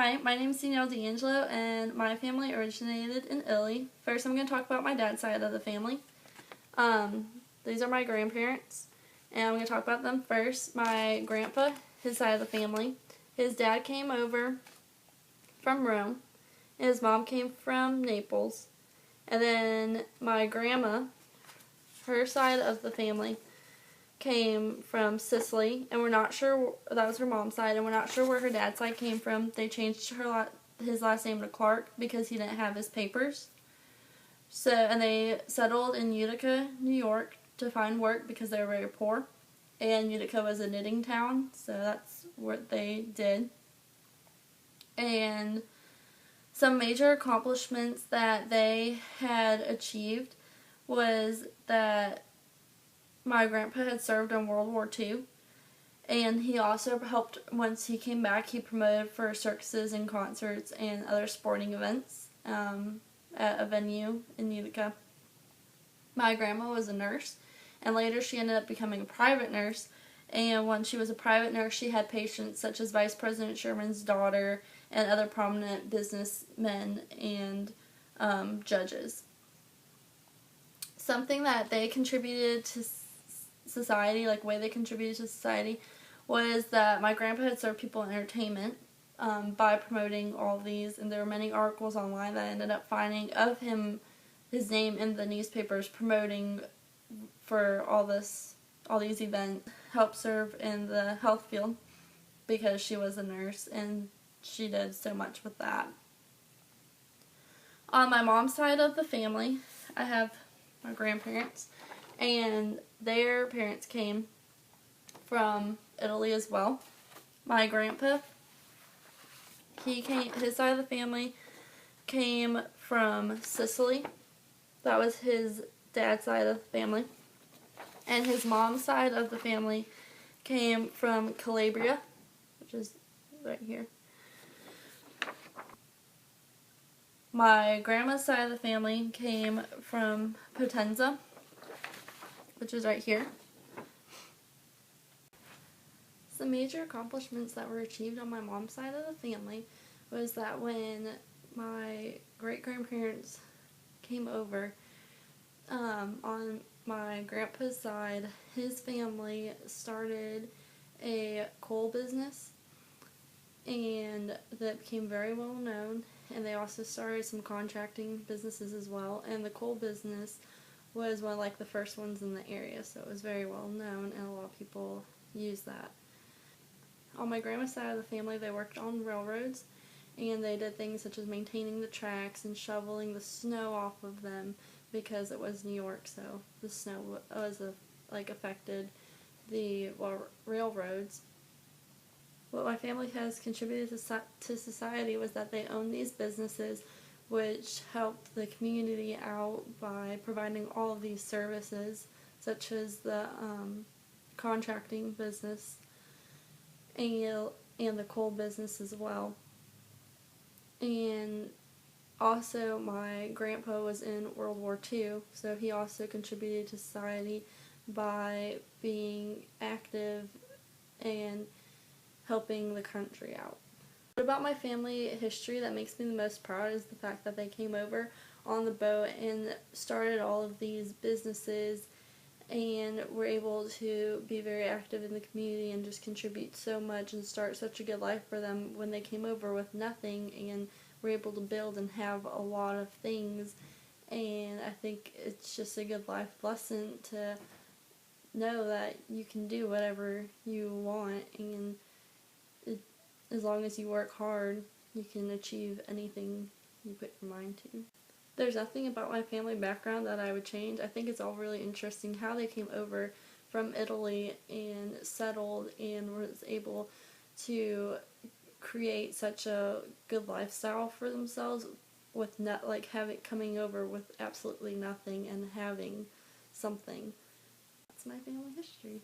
Hi, my name is Danielle D'Angelo, and my family originated in Italy. First, I'm going to talk about my dad's side of the family. These are my grandparents, and I'm going to talk about them first. My grandpa, his side of the family, his dad came over from Rome, and his mom came from Naples. And then my grandma, her side of the family, came from Sicily, and we're not sure, that was her mom's side, and we're not sure where her dad's side came from. They changed his last name to Clark because he didn't have his papers. So, and they settled in Utica, New York to find work because they were very poor. And Utica was a knitting town, so that's what they did. And some major accomplishments that they had achieved was that my grandpa had served in World War II, and he also helped, once he came back, he promoted for circuses and concerts and other sporting events at a venue in Utica. My grandma was a nurse, and later she ended up becoming a private nurse, and when she was a private nurse, she had patients such as Vice President Sherman's daughter and other prominent businessmen and judges. Something that they contributed to society, like way they contributed to society, was that my grandpa had served people in entertainment by promoting all these, and there were many articles online that I ended up finding of his name in the newspapers promoting for all these events. Helped serve in the health field because she was a nurse and she did so much with that. On my mom's side of the family, I have my grandparents, and their parents came from Italy as well. My grandpa, his side of the family came from Sicily. That was his dad's side of the family. And his mom's side of the family came from Calabria, which is right here. My grandma's side of the family came from Potenza, which is right here. Some major accomplishments that were achieved on my mom's side of the family was that when my great-grandparents came over, on my grandpa's side, his family started a coal business, and that became very well known, and they also started some contracting businesses as well, and the coal business was one of the first ones in the area, so it was very well known, and a lot of people used that. On my grandma's side of the family, they worked on railroads, and they did things such as maintaining the tracks and shoveling the snow off of them because it was New York, so the snow was affected the railroads. What my family has contributed to society was that they own these businesses, which helped the community out by providing all of these services, such as the contracting business and the coal business as well. And also, my grandpa was in World War II, so he also contributed to society by being active and helping the country out. What about my family history that makes me the most proud is the fact that they came over on the boat and started all of these businesses and were able to be very active in the community and just contribute so much and start such a good life for them when they came over with nothing and were able to build and have a lot of things. And I think it's just a good life lesson to know that you can do whatever you want, and as long as you work hard, you can achieve anything you put your mind to. There's nothing about my family background that I would change. I think it's all really interesting how they came over from Italy and settled and was able to create such a good lifestyle for themselves with coming over with absolutely nothing and having something. That's my family history.